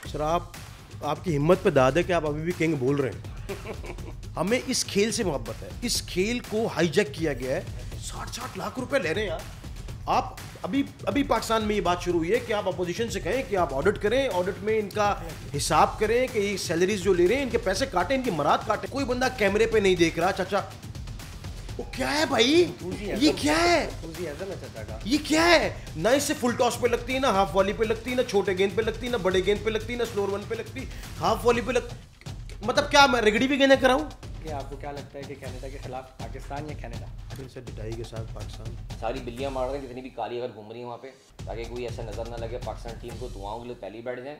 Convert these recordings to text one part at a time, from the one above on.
Sir आपकी हिम्मत पे दाद है कि आप अभी भी किंग बोल रहे हैं। हमें इस खेल से मोहब्बत है। इस खेल को हाईजैक किया गया है। 60-60 लाख रुपए ले रहे हैं यार। आप अभी पाकिस्तान में ये बात शुरू हुई है कि आप अपोजिशन से कहें कि आप ऑडिट करें, ऑडिट में इनका हिसाब करें कि ये सैलरीज जो ले रहे हैं इनके पैसे काटें, इनकी मराद काटें। कोई बंदा कैमरे पे नहीं देख रहा। चाचा वो क्या है भाई, ये क्या है, ये क्या है? ना इससे फुल टॉस पे लगती है, ना हाफ वॉली पे लगती है, ना छोटे गेंद पे लगती है, ना बड़े गेंद पे लगती है, ना स्लोअर वन पे लगती, हाफ वॉली पे मतलब क्या मैं रिगड़ी भी गेंद कराऊं? कि आपको क्या लगता है कि कनाडा के खिलाफ पाकिस्तान या कनाडा? फिर से डिटाई के साथ पाकिस्तान। सारी बिल्लियां मार रहे हैं जितनी भी काली अगर घूम रही हैं वहाँ पे, ताकि कोई ऐसा नज़र ना लगे पाकिस्तान टीम को दुआओं के लिए पहले ही बैठ जाए।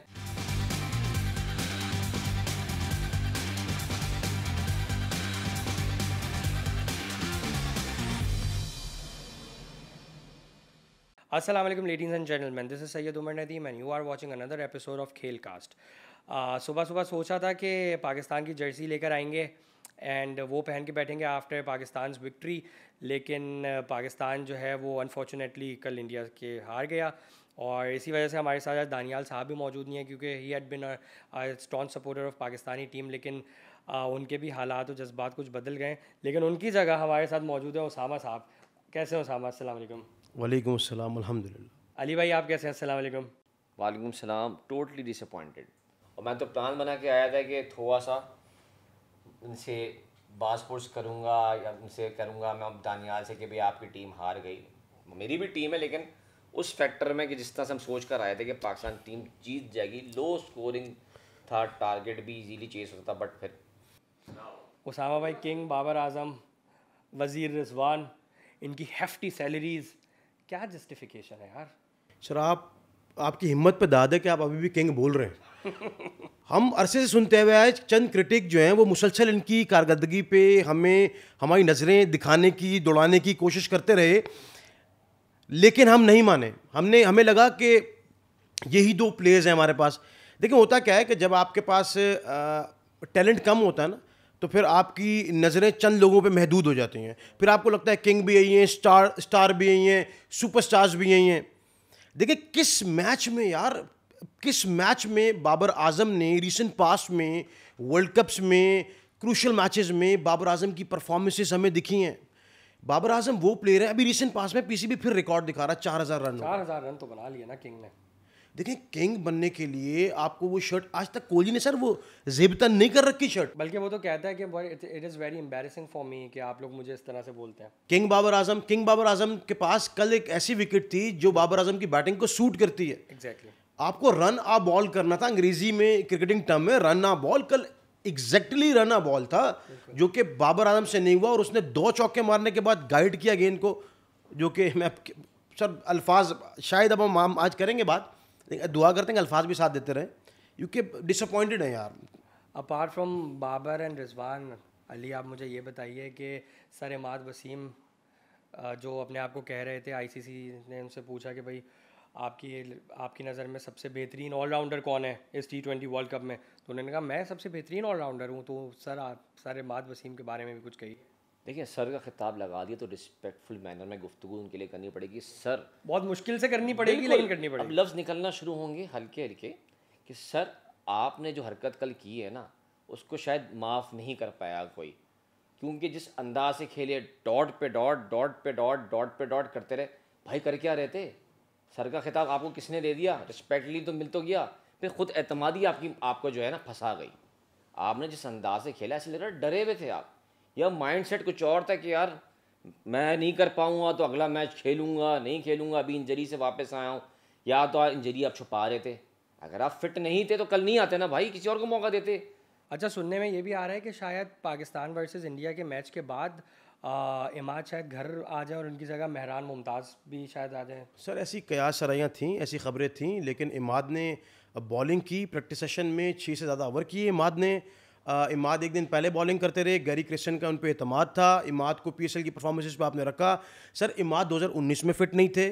Assalamu alaikum ladies and gentlemen, this is Sayyid Umar Nadeem and you are watching another episode of Khelcast। सुबह सुबह सोचा था कि पाकिस्तान की जर्सी लेकर आएंगे एंड वो पहन के बैठेंगे आफ्टर पाकिस्तान विक्ट्री, लेकिन पाकिस्तान जो है वो अनफॉर्चुनेटली कल इंडिया के हार गया। और इसी वजह से हमारे साथ आज दानियाल साहब भी मौजूद नहीं है क्योंकि he had been a strong supporter of Pakistani team, लेकिन उनके भी हालात और जज्बात कुछ बदल गए। लेकिन उनकी जगह हमारे साथ मौजूद है उसामा साहब। कैसे हैं उसामा? अस्सलाम वालेकुम। वालेकुम अस्सलाम, अल्हम्दुलिल्लाह। अली भाई आप कैसे हैं? अस्सलाम वालेकुम। वालेकुम सलाम। Totally disappointed. और मैं तो प्लान बना के आया था कि थोड़ा सा उनसे बास पुश करूँगा या उनसे करूँगा मैं अब दानियाल से कि भाई आपकी टीम हार गई, मेरी भी टीम है, लेकिन उस फैक्टर में कि जिस तरह से हम सोच कर आए थे कि पाकिस्तान टीम जीत जाएगी, लो स्कोरिंग था, टारगेट भी इजीली चेस होता, बट फिर उसामा भाई, किंग बाबर आजम, वज़ीर रिजवान, इनकी हेफ्टी सैलरीज, क्या जस्टिफिकेशन है यार? सर आपकी हिम्मत पे दाद है कि आप अभी भी किंग बोल रहे हैं। हम अरसे से सुनते हुए आए, चंद क्रिटिक जो हैं वो मुसलसल इनकी कारकर्दगी पे हमें हमारी नज़रें दिखाने की, दौड़ाने की कोशिश करते रहे, लेकिन हम नहीं माने। हमें लगा कि यही दो प्लेयर्स हैं हमारे पास। देखिए होता क्या है कि जब आपके पास टैलेंट कम होता है ना, तो फिर आपकी नज़रें चंद लोगों पे महदूद हो जाती हैं। फिर आपको लगता है किंग भी यही हैं, स्टार भी यही हैं, सुपरस्टार्स भी यही हैं। देखिए किस मैच में बाबर आजम ने रिसेंट पास्ट में वर्ल्ड कप्स में क्रूशल मैचेस में बाबर आजम की परफॉर्मेंसेस हमें दिखी हैं। बाबर आजम वो प्लेयर है, अभी रिसेंट पास्ट में पीसीबी फिर रिकॉर्ड दिखा रहा है, 4000 रन। 4000 रन तो बना लिया ना किंग ने। देखिए किंग बनने के लिए आपको वो शर्ट, आज तक कोहली ने सर वो जेबतन नहीं कर रखी शर्ट, बल्कि वो तो कहता है कि it is very embarrassing for me कि आप लोग मुझे इस तरह से बोलते हैं। किंग बाबर आजम के पास कल एक ऐसी विकेट थी जो बाबर आजम की बैटिंग को सूट करती है। एग्जैक्टली। आपको रन आ बॉल करना था, अंग्रेजी में क्रिकेटिंग टर्म में रन आ बॉल। कल एग्जैक्टली रन आ बॉल था जो कि बाबर आजम से नहीं हुआ, और उसने 2 चौके मारने के बाद गाइड किया गेंद को, जो कि मैं सर अल्फाज शायद अब हम आज करेंगे बात, दुआ करते हैं कि अल्फाज भी साथ देते रहे, क्योंकि डिसअपॉइंटेड है यार। Apart from Babar and Rizwan, Ali आप मुझे ये बताइए कि सर इमाद वसीम जो अपने आप को कह रहे थे, आईसीसी ने उनसे पूछा कि भाई आपकी नज़र में सबसे बेहतरीन ऑलराउंडर कौन है इस T20 वर्ल्ड कप में, तो उन्होंने कहा मैं सबसे बेहतरीन ऑलराउंडर हूँ। तो सर इमाद वसीम के बारे में भी कुछ कहिए। देखिए सर का खिताब लगा दिया तो रिस्पेक्टफुल मैनर में गुफ्तगू उनके लिए करनी पड़ेगी। सर बहुत मुश्किल से करनी पड़ेगी, लेकिन करनी पड़ेगी। अब लफ्ज़ निकलना शुरू होंगे हल्के हल्के कि सर आपने जो हरकत कल की है ना, उसको शायद माफ़ नहीं कर पाया कोई, क्योंकि जिस अंदाज से खेले, डॉट पे डॉट करते रहे, भाई कर क्या रहे थे? सर का खिताब आपको किसने दे दिया? रिस्पेक्टली तो मिल तो गया, फिर खुद एतमादी आपको जो है ना फंसा गई। आपने जिस अंदाज से खेला ऐसे लग रहा डरे हुए थे आप, या माइंडसेट कुछ और था कि यार मैं नहीं कर पाऊँगा तो अगला मैच खेलूँगा, नहीं खेलूँगा, अभी इंजरी से वापस आया हूँ, या तो इंजरी आप छुपा रहे थे। अगर आप फिट नहीं थे तो कल नहीं आते ना भाई, किसी और को मौका देते। अच्छा, सुनने में ये भी आ रहा है कि शायद पाकिस्तान वर्सेस इंडिया के मैच के बाद इमाद शायद घर आ जाए और उनकी जगह मेहरान मुमताज़ भी शायद आ जाए। सर ऐसी कयास सराइयाँ थीं, ऐसी खबरें थीं, लेकिन इमाद ने बॉलिंग की, प्रैक्टिस सेशन में 6 से ज़्यादा ओवर किए इमाद एक दिन पहले बॉलिंग करते रहे, गैरी क्रिस्टन का उन पर एतमाद था, इमाद को PSL की परफॉर्मेंसेस पे आपने रखा। सर इमाद 2019 में फिट नहीं थे,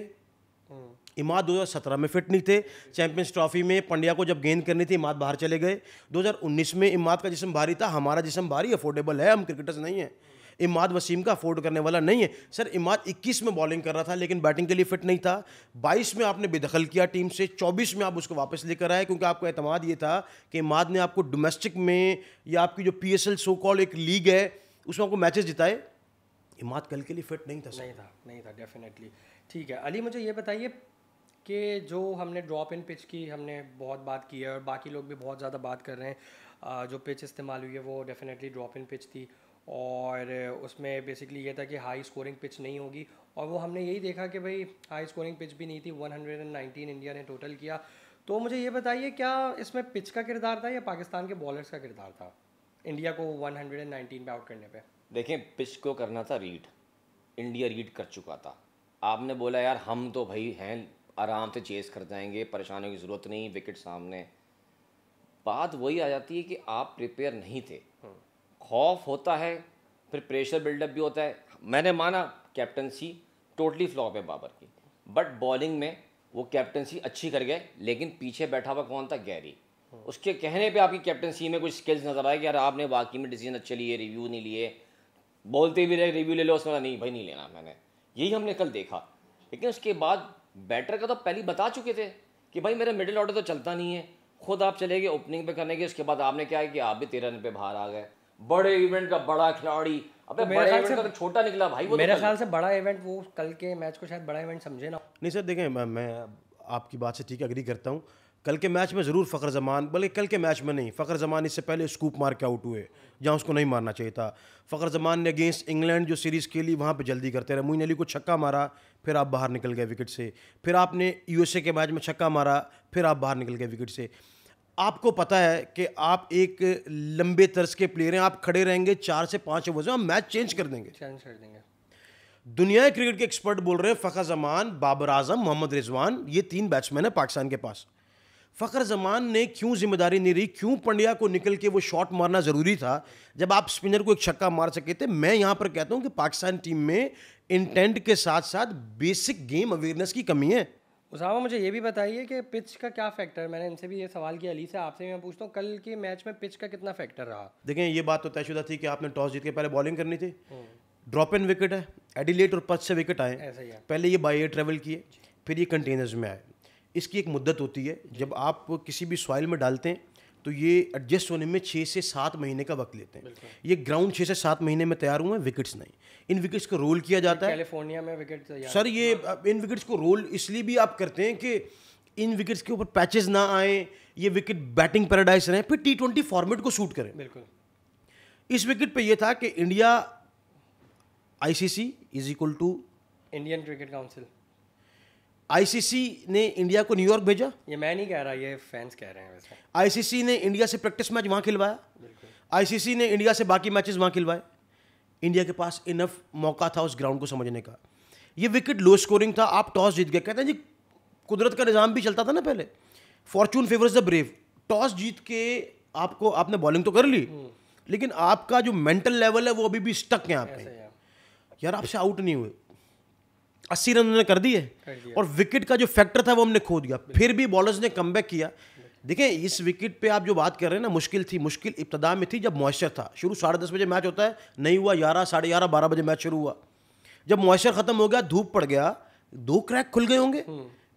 इमाद 2017 में फिट नहीं थे, चैंपियंस ट्रॉफी में पंड्या को जब गेंद करनी थी इमाद बाहर चले गए। 2019 में इमाद का जिस्म भारी था, हमारा जिस्म भारी अफोर्डेबल है, हम क्रिकेटर्स नहीं हैं। इमाद वसीम का अफोर्ड करने वाला नहीं है सर। इमाद 21 में बॉलिंग कर रहा था लेकिन बैटिंग के लिए फिट नहीं था। 22 में आपने बेदखल किया टीम से, 24 में आप उसको वापस लेकर आए क्योंकि आपको एतमाद ये था कि इमाद ने आपको डोमेस्टिक में या आपकी जो PSL सो कॉल एक लीग है उसमें आपको मैचेस जिताए। इमाद कल के लिए फिट नहीं था सर। नहीं था डेफिनेटली। ठीक है अली, मुझे ये बताइए कि जो हमने ड्रॉप इन पिच की हमने बहुत बात की है और बाकी लोग भी बहुत ज़्यादा बात कर रहे हैं, जो पिच इस्तेमाल हुई है वो डेफिनेटली ड्रॉप इन पिच थी और उसमें बेसिकली ये था कि हाई स्कोरिंग पिच नहीं होगी और वो हमने यही देखा कि भाई हाई स्कोरिंग पिच भी नहीं थी। 119 इंडिया ने टोटल किया। तो मुझे ये बताइए क्या इसमें पिच का किरदार था या पाकिस्तान के बॉलर्स का किरदार था इंडिया को 119 पे आउट करने पे? देखें, पिच को करना था रीड, इंडिया रीड कर चुका था। आपने बोला यार हम तो भाई हैं, आराम से चेस कर जाएंगे, परेशान होने की ज़रूरत नहीं, विकेट सामने। बात वही आ जाती है कि आप प्रिपेयर नहीं थे। खौफ होता है, फिर प्रेशर बिल्डअप भी होता है। मैंने माना कैप्टनसी टोटली फ्लॉप है बाबर की, बट बॉलिंग में वो कैप्टनसी अच्छी कर गए, लेकिन पीछे बैठा हुआ कौन था? गैरी। उसके कहने पे आपकी कैप्टनसी में कुछ स्किल्स नज़र आए कि यार आपने वाकई में डिसीजन अच्छे लिए, रिव्यू नहीं लिए, बोलते भी रहे रिव्यू ले लो, उसमें नहीं भाई नहीं लेना मैंने, यही हमने कल देखा। लेकिन उसके बाद बैटर का तो पहले बता चुके थे कि भाई मेरा मिडिल ऑर्डर तो चलता नहीं है, खुद आप चले गए ओपनिंग पे करने के। उसके बाद आपने क्या है कि आप भी 13 रन पे बाहर आ गए। बड़े इवेंट का बड़ा खिलाड़ी, अबे बड़े इवेंट का तो छोटा निकला भाई। वो मेरे ख्याल से बड़ा इवेंट, वो कल के मैच को शायद बड़ा इवेंट समझे ना। नहीं सर देखें, मैं आपकी बात से ठीक एग्री करता हूँ। कल के मैच में ज़रूर फ़खर जमान, बल्कि कल के मैच में नहीं, फ़खर जमान इससे पहले स्कूप मार के आउट हुए जहाँ उसको नहीं मारना चाहिए था। फ़खर जमान ने अगेंस्ट इंग्लैंड जो सीरीज़ खेली वहाँ पे जल्दी करते रहे। मोइन अली को छक्का मारा, फिर आप बाहर निकल गए विकेट से। फिर आपने USA के मैच में छक्का मारा, फिर आप बाहर निकल गए विकेट से। आपको पता है कि आप एक लंबे तर्ज के प्लेयर हैं, आप खड़े रहेंगे 4 से 5 ओवर्स में, हम मैच चेंज कर देंगे। दुनिया के क्रिकेट के एक्सपर्ट बोल रहे हैं फ़खर जमान, बाबर आजम, मोहम्मद रिजवान, ये 3 बैट्समैन है पाकिस्तान के पास। फ़खर जमान ने क्यों जिम्मेदारी नहीं रही, क्यों पंड्या को निकल के वो शॉट मारना ज़रूरी था जब आप स्पिनर को एक छक्का मार सके थे? मैं यहाँ पर कहता हूँ कि पाकिस्तान टीम में इंटेंट के साथ साथ बेसिक गेम अवेयरनेस की कमी है। उसामा, मुझे ये भी बताइए कि पिच का क्या फैक्टर है? मैंने इनसे भी ये सवाल किया, अली से, आपसे भी मैं पूछता हूँ, कल के मैच में पिच का कितना फैक्टर रहा? देखें, ये बात तो तयशुदा थी कि आपने टॉस जीत के पहले बॉलिंग करनी थी। ड्रॉप इन विकेट है, एडिलेड और पर्थ से विकेट आए, ऐसा ही है। पहले ये बाय एयर ट्रेवल किए, फिर ये कंटेनर्स में आए। इसकी एक मुद्दत होती है, जब आप किसी भी सॉइल में डालते हैं तो ये एडजस्ट होने में 6 से 7 महीने का वक्त लेते हैं। ये ग्राउंड 6 से 7 महीने में तैयार हुए हैं, विकेट्स नहीं। इन विकेट्स को रोल किया जाता है। कैलिफोर्निया में विकेट सर ये इन विकेट्स को रोल इसलिए भी आप करते हैं कि इन विकेट्स के ऊपर पैचेस ना आए, ये विकेट बैटिंग पैराडाइज रहे, फिर T20 फॉर्मेट को सूट करें। बिल्कुल। इस विकेट पे ये था कि India ICC is equal to Indian cricket council, ICC ने इंडिया को न्यूयॉर्क भेजा। ये मैं नहीं कह रहा, ये फैंस कह रहे हैं वैसे। ICC ने इंडिया से प्रैक्टिस मैच वहाँ खिलवाया। ICC ने इंडिया से बाकी मैचेस वहाँ खिलवाए। इंडिया के पास इनफ मौका था उस ग्राउंड को समझने का। ये विकेट लो स्कोरिंग था, आप टॉस जीत गए। कहते हैं जी कुदरत का निज़ाम भी चलता था ना पहले, fortune favours the brave. Toss जीत के आपने बॉलिंग तो कर ली, लेकिन आपका जो मेंटल लेवल है वो अभी भी स्टक है यहाँ पे। यार आपसे आउट नहीं हुए, 80 रन उन्होंने कर दिए और विकेट का जो फैक्टर था वो हमने खो दिया। फिर भी बॉलर्स ने कमबैक किया। देखें, इस विकेट पे आप जो बात कर रहे हैं ना, मुश्किल थी। मुश्किल इब्तदा में थी जब मॉइस्चर था। शुरू 10:30 बजे मैच होता है, नहीं हुआ 11, 11:30, 12 बजे मैच शुरू हुआ। जब मॉइस्चर खत्म हो गया, धूप पड़ गया, 2 क्रैक खुल गए होंगे,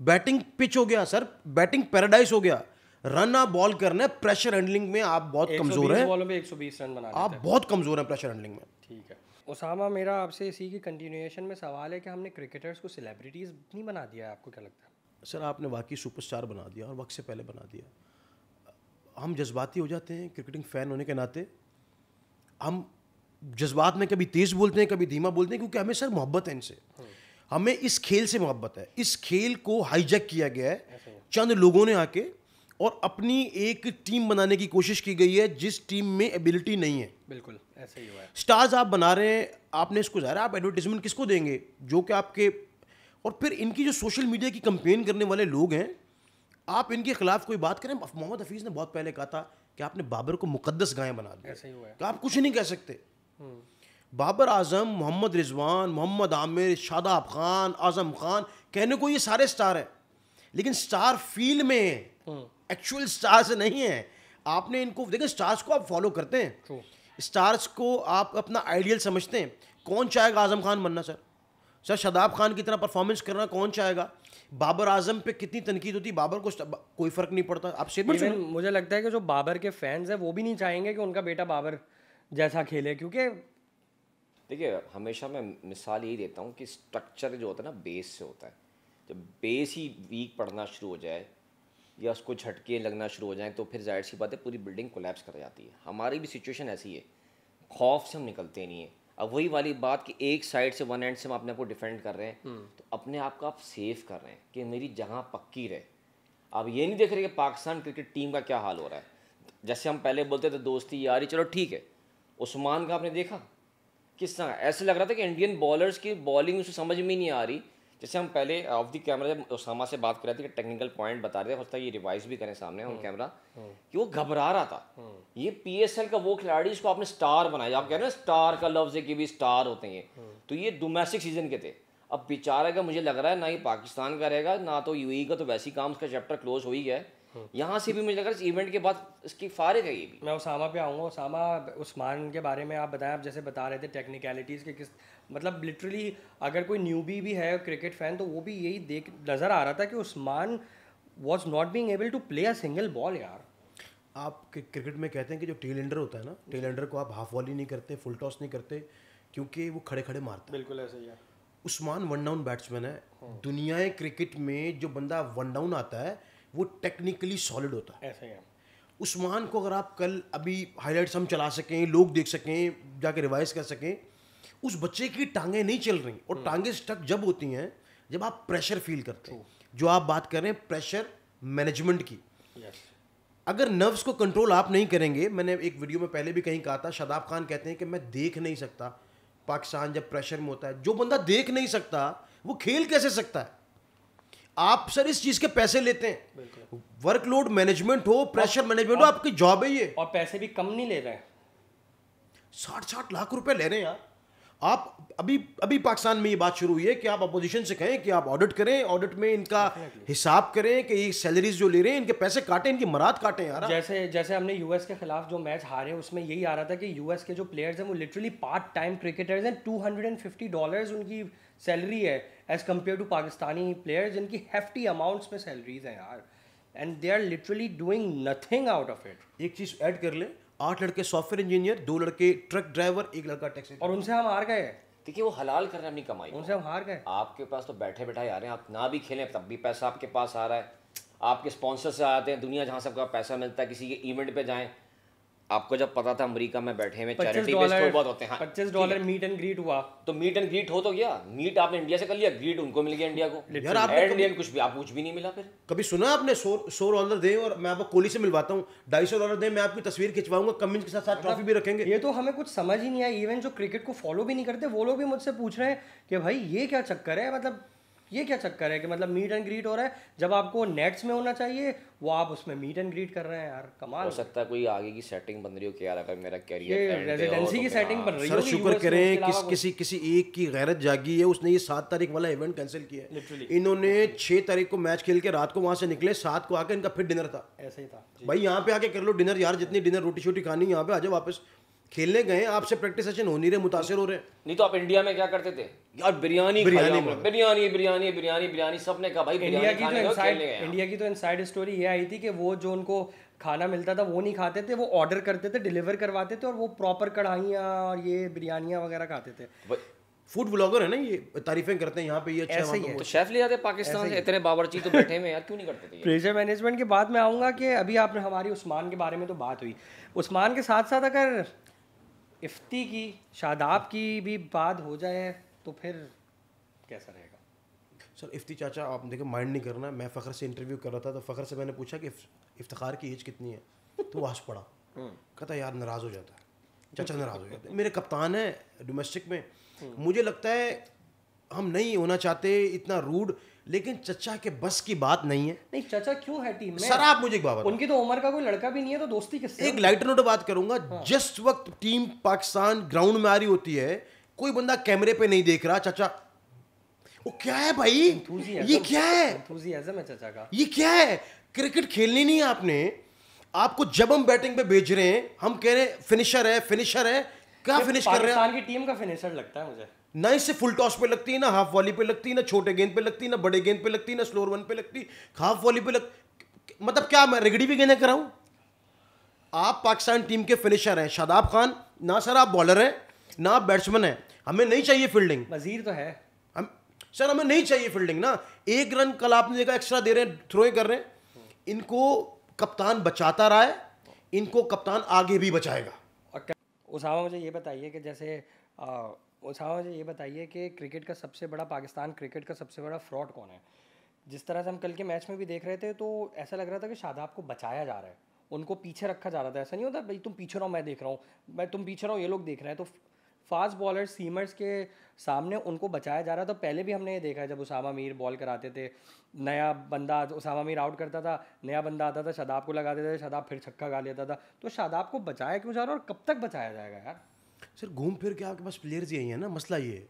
बैटिंग पिच हो गया सर, बैटिंग पैराडाइज हो गया। रन आप बॉल करना है, प्रेशर हैंडलिंग में आप बहुत कमजोर हैं। 120 रन बनाने आप बहुत कमजोर हैं प्रेशर हैंडलिंग में। ठीक है उसामा, मेरा आपसे इसी की कंटिन्यूएशन में सवाल है कि हमने क्रिकेटर्स को सेलिब्रिटीज़ नहीं बना दिया है, आपको क्या लगता है? सर आपने वाकई सुपरस्टार बना दिया और वक्त से पहले बना दिया। हम जज्बाती हो जाते हैं क्रिकेटिंग फ़ैन होने के नाते। हम जज्बात में कभी तेज़ बोलते हैं, कभी धीमा बोलते हैं, क्योंकि हमें सर मोहब्बत है इनसे। हमें इस खेल से मोहब्बत है। इस खेल को हाईजैक किया गया है चंद लोगों ने आके, और अपनी एक टीम बनाने की कोशिश की गई है जिस टीम में एबिलिटी नहीं है। बिल्कुल ऐसे ही हुआ है। स्टार्स आप बना रहे हैं, आपने इसको ज़ाहिर है आप एडवर्टीजमेंट किसको देंगे? जो कि आपके, और फिर इनकी जो सोशल मीडिया की कंपेन करने वाले लोग हैं, आप इनके खिलाफ कोई बात करें। मोहम्मद हफीज़ ने बहुत पहले कहा था कि आपने बाबर को मुकद्दस गाय बना दिया। ऐसे ही हुआ है। तो आप कुछ नहीं कह सकते। बाबर आजम, मोहम्मद रिजवान, मोहम्मद आमिर, शादाब खान, आजम खान, कहने को ये सारे स्टार हैं, लेकिन स्टार फील्ड में एक्चुअल स्टार से नहीं है। आपने इनको देखें, स्टार्स को आप फॉलो करते हैं, स्टार्स को आप अपना आइडियल समझते हैं? कौन चाहेगा आजम खान बनना सर? सर शादाब खान की तरह परफॉर्मेंस करना कौन चाहेगा? बाबर आजम पे कितनी तनकीद होती, बाबर को कोई फर्क नहीं पड़ता। आप स्टेटमेंट इवन मुझे लगता है कि जो बाबर के फैंस हैं वो भी नहीं चाहेंगे कि उनका बेटा बाबर जैसा खेले, क्योंकि देखिए हमेशा मैं मिसाल यही देता हूँ कि स्ट्रक्चर जो होता है ना बेस से होता है। जब बेस ही वीक पड़ना शुरू हो जाए या उसको झटके लगना शुरू हो जाए तो फिर जाहिर सी बात है पूरी बिल्डिंग कोलैप्स कर जाती है। हमारी भी सिचुएशन ऐसी है, खौफ से हम निकलते नहीं हैं। अब वही वाली बात कि एक साइड से वन एंड से हम अपने आप को डिफेंड कर रहे हैं तो अपने आप को आप सेव कर रहे हैं कि मेरी जगह पक्की रहे। आप ये नहीं देख रहे कि पाकिस्तान क्रिकेट टीम का क्या हाल हो रहा है। जैसे हम पहले बोलते थे दोस्ती यारी, चलो ठीक है, उस्मान का आपने देखा किस तरह ऐसे लग रहा था कि इंडियन बॉलर्स की बॉलिंग उसे समझ में ही नहीं आ रही। जैसे हम पहले ऑफ द कैमरा जब उसामा से बात कर रहे थे कि टेक्निकल पॉइंट बता रहे थे, हो सकता है ये रिवाइज भी करें सामने ऑन कैमरा, कि वो घबरा रहा था। ये पीएसएल का वो खिलाड़ी जिसको आपने स्टार बनाया, आप कह रहे हैं स्टार का लफ्ज़ है कि भी स्टार होते हैं, तो ये डोमेस्टिक सीजन के थे। अब बेचारा का मुझे लग रहा है ना ही पाकिस्तान का रहेगा ना तो यूएई का, तो वैसे ही काम उसका चैप्टर क्लोज हो ही गया है। यहाँ से भी मुझे लग रहा है इस इवेंट के बाद इसकी फारिग है ये भी। मैं उसामा पे आऊँगा। उसामा, उस्मान के बारे में आप बताएं, आप जैसे बता रहे थे टेक्निकलिटीज़ के किस, मतलब लिटरली अगर कोई न्यूबी भी है क्रिकेट फैन तो वो भी यही देख नज़र आ रहा था कि Usman was not being able to play a single ball. यार आप क्रिकेट में कहते हैं कि जो टेल एंडर होता है ना, टेल एंडर को आप हाफ वॉली नहीं करते, फुल टॉस नहीं करते, क्योंकि वो खड़े खड़े मारते हैं। बिल्कुल ऐसे ही है। उस्मान वन डाउन बैट्समैन है। दुनिया क्रिकेट में जो बंदा वन डाउन आता है वो टेक्निकली सॉलिड होता है। ऐसे ही है। उस्मान को अगर आप कल अभी हाइलाइट्स हम चला सकें, लोग देख सकें, जाके रिवाइज कर सकें, उस बच्चे की टांगें नहीं चल रही। और टांगें स्टक जब होती हैं जब आप प्रेशर फील करते हो, जो आप बात कर रहे हैं प्रेशर मैनेजमेंट की। अगर नर्व्स को कंट्रोल आप नहीं करेंगे, मैंने एक वीडियो में पहले भी कहीं कहा था, शादाब खान कहते हैं कि मैं देख नहीं सकता पाकिस्तान जब प्रेशर में होता है। जो बंदा देख नहीं सकता वो खेल कैसे सकता है? आप सर इस चीज के पैसे लेते हैं, वर्कलोड मैनेजमेंट हो, प्रेशर मैनेजमेंट हो, आपकी जॉब है ये। और पैसे भी कम नहीं ले रहे हैं, 60-60 लाख रुपए ले रहे हैं यार। आप अभी पाकिस्तान में ये बात शुरू हुई है कि आप अपोजिशन से कहें कि आप ऑडिट करें, ऑडिट में इनका हिसाब करें कि ये सैलरीज जो ले रहे हैं इनके पैसे काटें, इनकी मराद काटें यार। जैसे हमने यूएस के खिलाफ जो मैच हारे उसमें यही आ रहा था कि यूएस के जो प्लेयर्स हैं वो लिटरली पार्ट टाइम क्रिकेटर्स हैं। $250 उनकी सैलरी है as compare to Pakistani players जिनकी हेफ्टी अमाउंट्स में सैलरीज हैं यार, and they are literally doing nothing out of it. एक चीज ऐड कर ले, 8 लड़के सॉफ्टवेयर इंजीनियर, 2 लड़के ट्रक ड्राइवर, 1 लड़का टैक्सी, और उनसे हम हार गए। देखिए वो हलाल कर रहे हैं अपनी कमाई, उनसे हम हार गए। आपके पास तो बैठे बैठाए आ रहे हैं, आप ना भी खेलें तब भी पैसा आपके पास आ रहा है, आपके स्पॉन्सर से आते हैं, दुनिया जहाँ से आपका पैसा मिलता है। किसी के इवेंट पे जाएं, आपको जब पता था अमेरिका में बैठे में चैरिटी बेस्ड थोड़े बहुत होते हैं, $25 मीट एंड ग्रीट हुआ, तो मीट एंड ग्रीट हो तो गया, मीट आपने इंडिया से कर लिया, ग्रीट उनको मिल गया इंडिया को। यार आपने इंडियन कुछ भी आप कुछ भी नहीं मिला। फिर कभी सुना आपने $100 दें और मैं आपको कोहली से मिलवाता हूँ, $250 दें मैं आपकी तस्वीर खिंचवाऊंगा, कमिंस के साथ ट्रॉफी भी रखेंगे। ये तो हमें कुछ समझ ही नहीं आया। इवन जो क्रिकेट को फॉलो भी नहीं करते वो लोग भी मुझसे पूछ रहे हैं कि भाई ये क्या चक्कर है, मतलब ये क्या चक्कर है कि मतलब मीट एंड ग्रीट हो रहा है जब आपको नेट्स में होना चाहिए, वो आप उसमें मीट एंड ग्रीट कर रहे हैं। यार कमाल। हो सकता है कोई आगे की सेटिंग बन रही हो कि यार अगर मेरा ये कैरियर रेजिडेंसी की सेटिंग बन रही सर होगी शुक्र US करें में, उसके अलावा किसी एक की गैरत जागी है, उसने ये 7 तारीख वाला इवेंट कैंसिल किया है। Literally. इन्होंने 6 तारीख को मैच खेल के रात को वहां से निकले, 7 को आके इनका फिर डिनर था। ऐसे ही था। भाई यहाँ पे आके कर लो डिनर यार, जितनी डिनर रोटी शोटी खानी यहाँ पे आ जाओ वापस। खेलने गए, आपसे प्रैक्टिस सेशन हो नहीं रहे, मुतासिर हो रहे हैं। नहीं तो आप इंडिया में क्या करते थे यार, बिरयानी सबने कहा भाई इंडिया की तो इनसाइड स्टोरी ये आई थी कि वो जो उनको खाना मिलता था वो नहीं खाते थे, वो ऑर्डर करते थे, डिलीवर करवाते थे, और वो प्रॉपर कढ़ाइयाँ और ये बिरयानियाँ वगैरह खाते थे। फूड ब्लॉगर है ना ये, तारीफें करते हैं यहाँ पे, ये अच्छा ऐसे ही है। तो शेफ ले आते पाकिस्तान से, इतने बावर्ची तो बैठे में यार, क्यों नहीं करते थे? प्रेशर मैनेजमेंट के बाद मैं आऊँगा कि अभी आपने हमारी उस्मान के बारे में तो बात हुई, उस्मान के साथ साथ अगर इफ्ती की, शादाब की भी बात हो जाए तो फिर कैसा रहेगा? सर इफ्ती चाचा, आप देखो माइंड नहीं करना, मैं फ़खर से इंटरव्यू कर रहा था तो फ़खर से मैंने पूछा कि इफ्तिखार की एज कितनी है, तो वो हंस पड़ा, कहता यार नाराज़ हो जाता है, चाचा नाराज़ हो जाता है। मेरे कप्तान है डोमेस्टिक में, मुझे लगता है हम नहीं होना चाहते इतना रूड, लेकिन चचा के बस की बात नहीं है। नहीं चचा क्यों है टीम में? सर आप मुझे एक बात बताओ, उनकी तो उम्र का कोई लड़का भी नहीं है, तो दोस्ती किससे? एक लाइटर नोट बात करूंगा, जिस वक्त टीम पाकिस्तान ग्राउंड में आ रही होती है, कोई बंदा कैमरे पे नहीं देख रहा, चाचा वो क्या है भाई, ये क्या है, एंथुसियाज्म है चचा का, ये क्या है? क्रिकेट खेलनी नहीं है आपने, आपको जब हम बैटिंग पे भेज रहे हैं हम कह रहे हैं फिनिशर है, फिनिशर है, क्या फिनिश कर रहे हैं? पाकिस्तान की टीम का फिनिशर लगता है मुझे। ना इससे फुल टॉस पे लगती है, ना हाफ वॉली पे लगती है, ना छोटे गेंद पे लगती है, ना बड़े गेंद पे लगती है, ना स्लोअर वन पे लगती, हाफ वॉली पे मतलब क्या मैं रिगड़ी भी गेंदें कराऊं? आप पाकिस्तान टीम के फिनिशर हैं शादाब खान, ना सर आप बॉलर हैं ना आप बैट्समैन हैं, हमें नहीं चाहिए फील्डिंग। वजीर तो है हम सर हमें नहीं चाहिए फील्डिंग ना। एक रन कल आपने देखा एक्स्ट्रा दे रहे हैं, थ्रो कर रहे हैं, इनको कप्तान बचाता रहा है, इनको कप्तान आगे भी बचाएगा। और उसामा मुझे ये बताइए कि जैसे उसामा मुझे ये बताइए कि क्रिकेट का सबसे बड़ा पाकिस्तान क्रिकेट का सबसे बड़ा फ्रॉड कौन है? जिस तरह से हम कल के मैच में भी देख रहे थे तो ऐसा लग रहा था कि शादाब को बचाया जा रहा है, उनको पीछे रखा जा रहा था। ऐसा नहीं होता भाई तुम पीछे रहो मैं देख रहा हूँ, मैं तुम पीछे रहो ये लोग देख रहे हैं। तो फास्ट बॉलर सीमर्स के सामने उनको बचाया जा रहा था। पहले भी हमने ये देखा है जब उसामा मीर बॉल कराते थे, नया बंदा उसामा मीर आउट करता था, नया बंदा आता था, शादाब को लगा देते थे, शादाब फिर छक्का गा लेता था। तो शादाब को बचाया क्यों जा रहा है और कब तक बचाया जाएगा यार? सर घूम फिर के आपके पास प्लेयर्स यही हैं ना, मसला ये है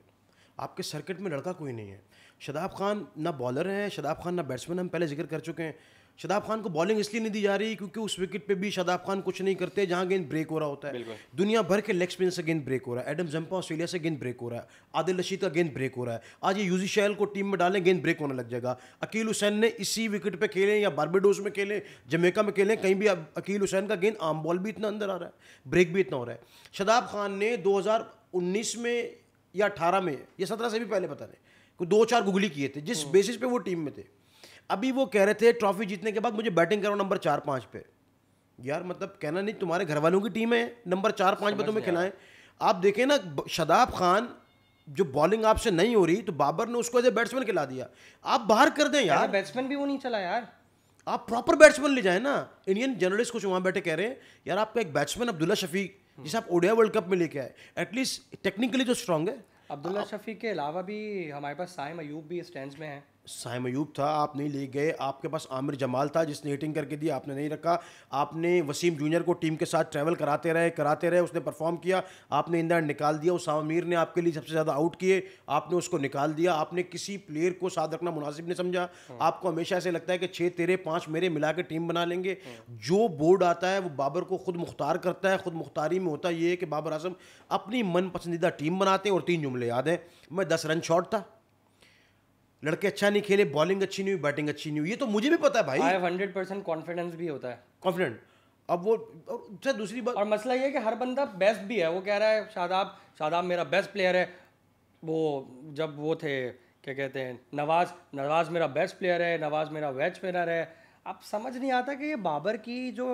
आपके सर्किट में लड़का कोई नहीं है। शादाब खान ना बॉलर है, शादाब खान ना बैट्समैन, हम पहले जिक्र कर चुके हैं। शादाब खान को बॉलिंग इसलिए नहीं दी जा रही क्योंकि उस विकेट पे भी शादाब खान कुछ नहीं करते जहां गेंद ब्रेक हो रहा होता है। दुनिया भर के लेग स्पिन से गेंद ब्रेक हो रहा है, एडम जंपा ऑस्ट्रेलिया से गेंद ब्रेक हो रहा है, आदिल रशीद का गेंद ब्रेक हो रहा है। आज ये यूजी शैल को टीम में डालें गेंद ब्रेक होने लग जाएगा। अकील हुसैन ने इसी विकेट पे खेले या बारबेडोस में खेले, जमैका में खेले, कहीं भी अकील हुसैन का गेंद आम बॉल भी इतना अंदर आ रहा है, ब्रेक भी इतना हो रहा है। शादाब खान ने 2019 में या 18 में या 17 से भी पहले पता नहीं कोई 2-4 गुगली किए थे जिस बेसिस पे वो टीम में थे। अभी वो कह रहे थे ट्रॉफी जीतने के बाद मुझे बैटिंग करो नंबर 4-5 पे। यार मतलब कहना नहीं तुम्हारे घर वालों की टीम है नंबर 4-5 पे तुम्हें खिलाएं। आप देखें ना शादाब खान जो बॉलिंग आपसे नहीं हो रही तो बाबर ने उसको एज ए बैट्समैन खिला दिया। आप बाहर कर दें यार, बैट्समैन भी वो नहीं चला यार, आप प्रॉपर बैट्समैन ले जाए ना। इंडियन जर्नलिस्ट कुछ वहां बैठे कह रहे हैं यार आपका एक बैट्समैन अब्दुल्ला शफीक जिसे आप ओडिया वर्ल्ड कप में लेके आए, एटलीस्ट टेक्निकली जो स्ट्रांग है। अब्दुल्ला शफीक के अलावा भी हमारे पास साइम अयूब भी स्टैंड्स में है। साइम अयूब था, आप नहीं ले गए। आपके पास आमिर जमाल था जिसने हिटिंग करके दिया, आपने नहीं रखा। आपने वसीम जूनियर को टीम के साथ ट्रैवल कराते रहे, उसने परफॉर्म किया, आपने इंदर निकाल दिया। उसामा मीर ने आपके लिए सबसे ज़्यादा आउट किए, आपने उसको निकाल दिया। आपने किसी प्लेयर को साथ रखना मुनासिब नहीं समझा। आपको हमेशा ऐसे लगता है कि 6 तेरे 5 मेरे मिला के टीम बना लेंगे। जो बोर्ड आता है वो बाबर को खुद मुख्तार करता है। खुद मुख्तारी में होता ये है कि बाबर आजम अपनी मन पसंदीदा टीम बनाते हैं। और 3 जुमले याद हैं, मैं 10 रन शॉट था, लड़के अच्छा नहीं खेले, बॉलिंग अच्छी नहीं हुई, बैटिंग अच्छी नहीं हुई। ये तो मुझे भी पता है भाई। आई हैव 100% कॉन्फिडेंस भी होता है, कॉन्फिडेंट। अब वो और दूसरी बात, और मसला ये है कि हर बंदा बेस्ट भी है। वो कह रहा है शादाब मेरा बेस्ट प्लेयर है। वो जब वो थे क्या कहते हैं नवाज मेरा बेस्ट प्लेयर है, नवाज मेरा वेज स्पिनर है। अब समझ नहीं आता कि ये बाबर की जो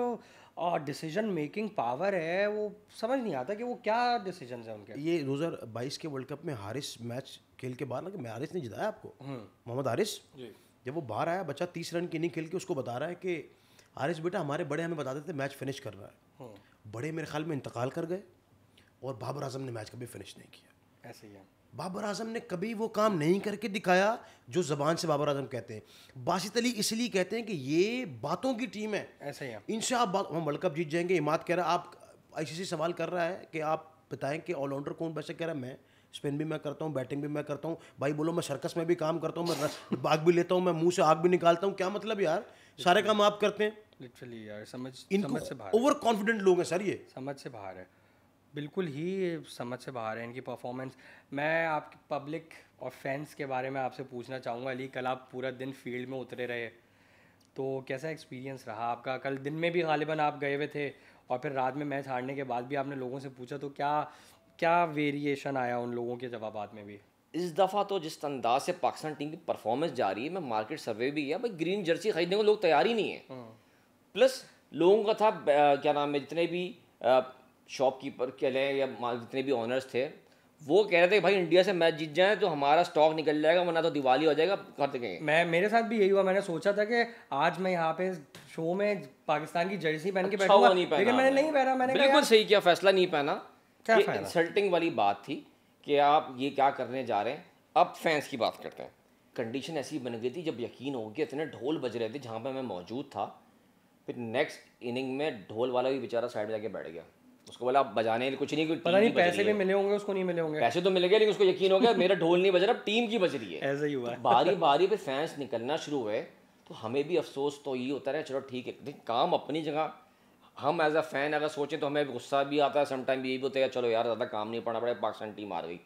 डिसीजन मेकिंग पावर है वो समझ नहीं आता कि वो क्या डिसीजन है उनके। ये 2022 के वर्ल्ड कप में हारिस मैच खेल के बाहर ना कि हारिस ने जिताया आपको, मोहम्मद हारिस जब वो बाहर आया, बच्चा 30 रन की इनिंग खेल के उसको बता रहा है कि हारिस बेटा हमारे बड़े हमें बताते थे मैच फिनिश कर रहा है। बड़े मेरे ख्याल में इंतकाल कर गए और बाबर आजम ने मैच कभी फिनिश नहीं किया। ऐसे ही है, बाबर आजम ने कभी वो काम नहीं करके दिखाया जो ज़बान से बाबर आजम कहते हैं। बासित अली इसलिए कहते हैं कि ये बातों की टीम है, ऐसे ही है। इनसे आप हम वर्ल्ड कप जीत जाएंगे। इमाद कह रहा है, आप आईसीसी सवाल कर रहा है कि आप बताएं कि ऑलराउंडर कौन। वैसे कह रहा है मैं स्पिन भी मैं करता हूँ, बैटिंग भी मैं करता हूँ। भाई बोलो मैं सर्कस में भी काम करता हूँ, मैं आग भी लेता हूँ, मैं मुंह से आग भी निकालता हूँ। क्या मतलब यार, सारे काम आप करते हैं। लिटरली यार समझ से बाहर, ओवर कॉन्फिडेंट लोग हैं सर, ये समझ से बाहर है, बिल्कुल ही समझ से बाहर है इनकी परफॉर्मेंस। मैं आपकी पब्लिक और फैंस के बारे में आपसे पूछना चाहूँगा। अली कल आप पूरा दिन फील्ड में उतरे रहे, तो कैसा एक्सपीरियंस रहा आपका? कल दिन में भी गालिबन आप गए हुए थे और फिर रात में मैच हारने के बाद भी आपने लोगों से पूछा, तो क्या वेरिएशन आया उन लोगों के जवाबात में भी? इस दफ़ा तो जिस अंदाज से पाकिस्तान टीम की परफॉर्मेंस जा रही है, मैं मार्केट सर्वे भी किया भाई, ग्रीन जर्सी खरीदने को लोग तैयार ही नहीं है। प्लस लोगों का था क्या नाम है, जितने भी शॉपकीपर के लिए या जितने भी ऑनर्स थे वो कह रहे थे भाई इंडिया से मैच जीत जाए तो हमारा स्टॉक निकल जाएगा, वरना तो दिवाली हो जाएगा। करते गए मेरे साथ भी यही हुआ। मैंने सोचा था कि आज मैं यहाँ पे शो में पाकिस्तान की जर्सी पहन के बैठूंगा, लेकिन मैंने नहीं पहना। मैंने बिल्कुल सही किया, फैसला नहीं पहना। इंसल्टिंग वाली बात थी कि आप ये क्या करने जा रहे हैं। अब फैंस की बात करते हैं। कंडीशन ऐसी बन गई थी, जब यकीन हो गया इतने ढोल बज रहे थे जहाँ पर मैं मौजूद था, फिर नेक्स्ट इनिंग में ढोल वाला भी बेचारा साइड में जाके बैठ गया। उसको बोला बजाने कुछ नहीं, पता नहीं पैसे भी मिले होंगे उसको, नहीं मिले होंगे। पैसे तो मिल गए, लेकिन उसको यकीन हो गया मेरा ढोल नहीं बज रहा, टीम की बज रही है। ऐसा ही हुआ। बारी बारी पे फैंस निकलना शुरू हुए तो हमें भी अफसोस तो ये होता रहा, चलो ठीक है, काम अपनी जगह हम एज अ फ़ैन अगर सोचें तो हमें गुस्सा भी आता है, समटाइम भी यही होता है चलो यार ज़्यादा काम नहीं पड़ना पड़ेगा, पाकिस्तान टीम हार गई।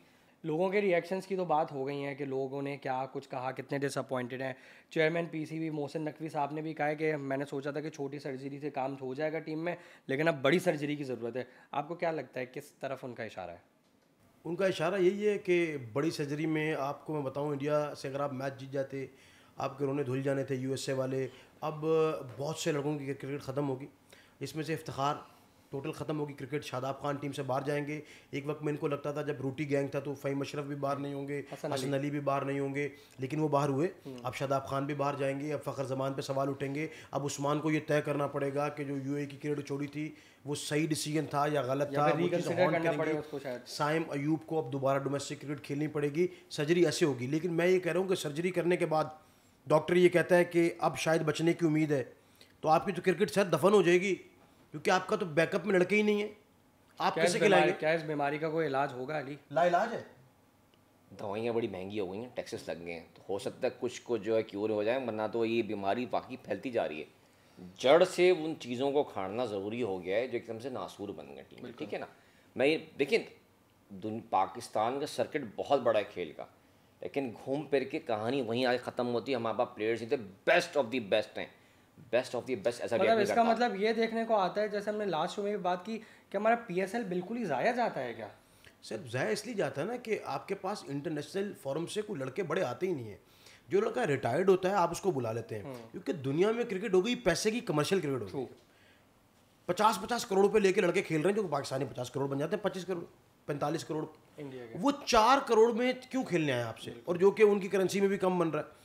लोगों के रिएक्शंस की तो बात हो गई है कि लोगों ने क्या कुछ कहा, कितने डिसअपॉइंटेड हैं। चेयरमैन पीसीबी मोहसिन नकवी साहब ने भी कहा है कि मैंने सोचा था कि छोटी सर्जरी से काम हो जाएगा टीम में, लेकिन अब बड़ी सर्जरी की ज़रूरत है। आपको क्या लगता है किस तरफ उनका इशारा है? उनका इशारा यही है कि बड़ी सर्जरी में आपको मैं बताऊं, इंडिया से अगर आप मैच जीत जाते, आपके रोने धुल जाने थे यूएसए वाले। अब बहुत से लोगों की क्रिकेट ख़त्म होगी, इसमें से इफ्तिखार टोटल ख़त्म होगी क्रिकेट। शादाब खान टीम से बाहर जाएंगे। एक वक्त में इनको लगता था जब रूटी गैंग था तो फ़हीम अशरफ भी बाहर नहीं होंगे, हसन अली भी बाहर नहीं होंगे, लेकिन वो बाहर हुए। अब शादाब खान भी बाहर जाएंगे। अब फ़खर जमान पे सवाल उठेंगे। अब उस्मान को ये तय करना पड़ेगा कि जो यूएई की क्रिकेट छोड़ी थी वो सही डिसीजन था या गलत था। वो चीज़ हॉन्ट करना करेंगी। पड़ेगा उसको शायद। साइम अयूब को अब दोबारा डोमेस्टिक क्रिकेट खेलनी पड़ेगी। सर्जरी ऐसे होगी, लेकिन मैं ये कह रहा हूँ कि सर्जरी करने के बाद डॉक्टर ये कहता है कि अब शायद बचने की उम्मीद है, तो आपकी तो क्रिकेट सर दफन हो जाएगी, क्योंकि आपका तो बैकअप में लड़के ही नहीं है। आप कैसे खिलाएंगे? क्या इस बीमारी का कोई इलाज होगा अली? लाइलाज है। दवाइयाँ बड़ी महंगी हो गई हैं, टैक्सेस लग गए हैं, तो हो सकता है कुछ को जो है क्योर हो जाए, वरना तो ये बीमारी बाकी फैलती जा रही है। जड़ से उन चीज़ों को खाड़ना ज़रूरी हो गया है जो एकदम से नासूर बन गए टीम, ठीक है ना। मैं ये देखिए, पाकिस्तान का सर्किट बहुत बड़ा है खेल का, लेकिन घूम फिर के कहानी वहीं आगे ख़त्म होती है। हमारे पास प्लेयर्स नहीं थे, बेस्ट ऑफ द बेस्ट हैं, बेस्ट ऑफ द बेस्ट। ऐसा मतलब इसका मतलब ये देखने को आता है, जैसे हमने लास्ट शो में भी बात की, कि हमारा पीएसएल बिल्कुल ही ज़ाया जाता है क्या? सर ज़ाया इसलिए जाता है ना कि आपके पास इंटरनेशनल फोरम से कोई लड़के बड़े आते ही नहीं है। जो लड़का रिटायर्ड होता है आप उसको बुला लेते हैं, क्योंकि दुनिया में क्रिकेट हो गई पैसे की, कमर्शियल क्रिकेट हो गई। 50-50 करोड़ रुपए लेके लड़के खेल रहे हैं, जो पाकिस्तानी 50 करोड़ बन जाते हैं, 25 करोड़ 45 करोड़ इंडिया के। वो 4 करोड़ में क्यों खेलने आए आपसे, और जो कि उनकी करेंसी में भी कम बन रहा है।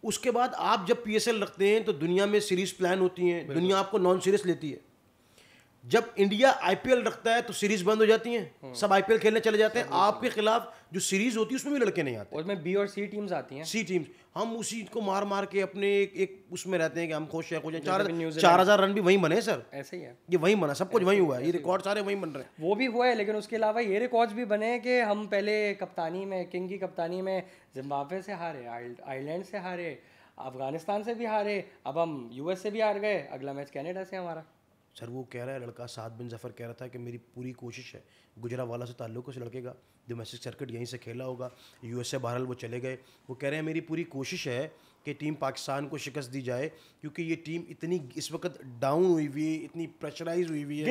उसके बाद आप जब पीएसएल रखते हैं तो दुनिया में सीरीज प्लान होती हैं, दुनिया आपको नॉन सीरियस लेती है। जब इंडिया आईपीएल रखता है तो सीरीज बंद हो जाती हैं, सब आईपीएल खेलने चले जाते हैं। आपके खिलाफ जो सीरीज होती है उसमें भी लड़के नहीं आते, उसमें बी और सी टीम्स आती हैं। सी टीम्स। हम उसी को मार मार के अपने एक उसमें रहते हैं कि हम खुश हैं, 4,000 रन भी वहीं बने सर, ऐसे ही है, ये वहीं बना, सब कुछ वहीं हुआ है, ये रिकॉर्ड सारे वहीं बन रहे हैं। वो भी हुआ है। लेकिन उसके अलावा ये रिकॉर्ड्स भी बने हैं कि हम पहले कप्तानी में, किंग की कप्तानी में जिम्बाब्वे से हारे, आयरलैंड से हारे, अफगानिस्तान से भी हारे, अब हम यूएस से भी हार गए, अगला मैच कनाडा से हमारा। सर वो कह रहा है लड़का, साद बिन जफ़र कह रहा था कि मेरी पूरी कोशिश है, गुजरावाला से ताल्लुक़ उस लड़के का, डोमेस्टिक सर्किट यहीं से खेला होगा, यूएसए बहरहाल वो चले गए। वो कह रहे हैं मेरी पूरी कोशिश है कि टीम पाकिस्तान को शिकस्त दी जाए, क्योंकि ये टीम इतनी इस वक्त डाउन हुई हुई है, इतनी प्रेशराइज हुई हुई है,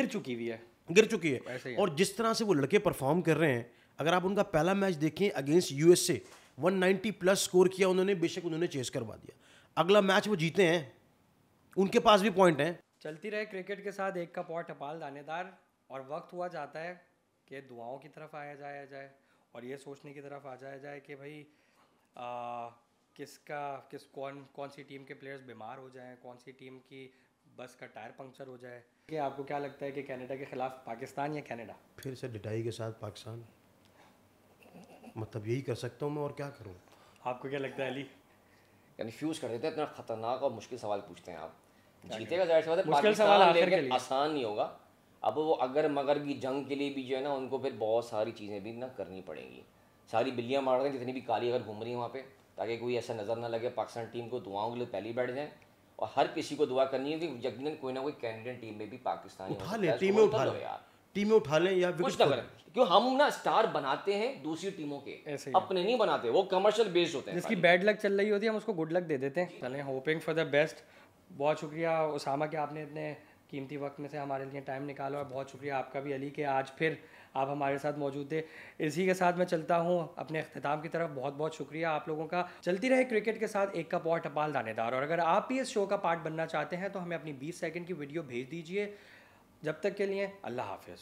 गिर चुकी है। और जिस तरह से वो लड़के परफॉर्म कर रहे हैं, अगर आप उनका पहला मैच देखें अगेंस्ट यूएसए, 190+ स्कोर किया उन्होंने, बेशक उन्होंने चेस करवा दिया। अगला मैच वो जीते हैं, उनके पास भी पॉइंट हैं। चलती रहे क्रिकेट के साथ एक का पॉट टपाल दानेदार, और वक्त हुआ जाता है कि दुआओं की तरफ आया जाए और ये सोचने की तरफ आ जाए कि भाई कौन सी टीम के प्लेयर्स बीमार हो जाएं, कौन सी टीम की बस का टायर पंक्चर हो जाए। कि आपको क्या लगता है कि कनाडा के खिलाफ पाकिस्तान या कनाडा? फिर से डिटाई के साथ पाकिस्तान, मतलब यही कर सकता हूँ मैं, और क्या करूँ। आपको क्या लगता है अली? कन्फ्यूज कर देते हैं, इतना खतरनाक और मुश्किल सवाल पूछते हैं आप। जीतेगा जाहिर सी बात है मुश्किल सवाल आखिर के लेकिन लिए। आसान नहीं होगा। अब वो अगर मगर की जंग के लिए भी जो है ना, उनको फिर बहुत सारी चीज़ें भी ना करनी पड़ेंगी। सारी बिल्लियाँ मार रहे हैं जितनी भी काली अगर घूम रही हैं वहाँ पे, ताकि कोई ऐसा नज़र ना लगे पाकिस्तान टीम को। दुआओं के लिए पहले बैठ जाएँ, और हर किसी को दुआ करनी है कि यकीनन कोई ना कोई कैनेडियन टीम में भी पाकिस्तानी उठा लें, टीमें उठा लें या कुछ ना करें। क्यों हम ना स्टार बनाते हैं दूसरी टीमों के, अपने नहीं बनाते, वो कमर्शियल बेस्ड होते हैं। जिसकी बैड लक चल रही होती है हम उसको गुड लक दे देते हैं। चलें, होपिंग फॉर द बेस्ट। बहुत शुक्रिया उसामा कि आपने इतने कीमती वक्त में से हमारे लिए टाइम निकाला, और बहुत शुक्रिया आपका भी अली कि आज फिर आप हमारे साथ मौजूद थे। इसी के साथ मैं चलता हूँ अपने अख्तिताम की तरफ। बहुत बहुत शुक्रिया आप लोगों का। चलती रहे क्रिकेट के साथ एक का पॉट टपाल दानेदार, और अगर आप भी इस शो का पार्ट बनना चाहते हैं तो हमें अपनी 20 सेकंड की वीडियो भेज दीजिए। जब तक के लिए अल्लाह हाफिज़।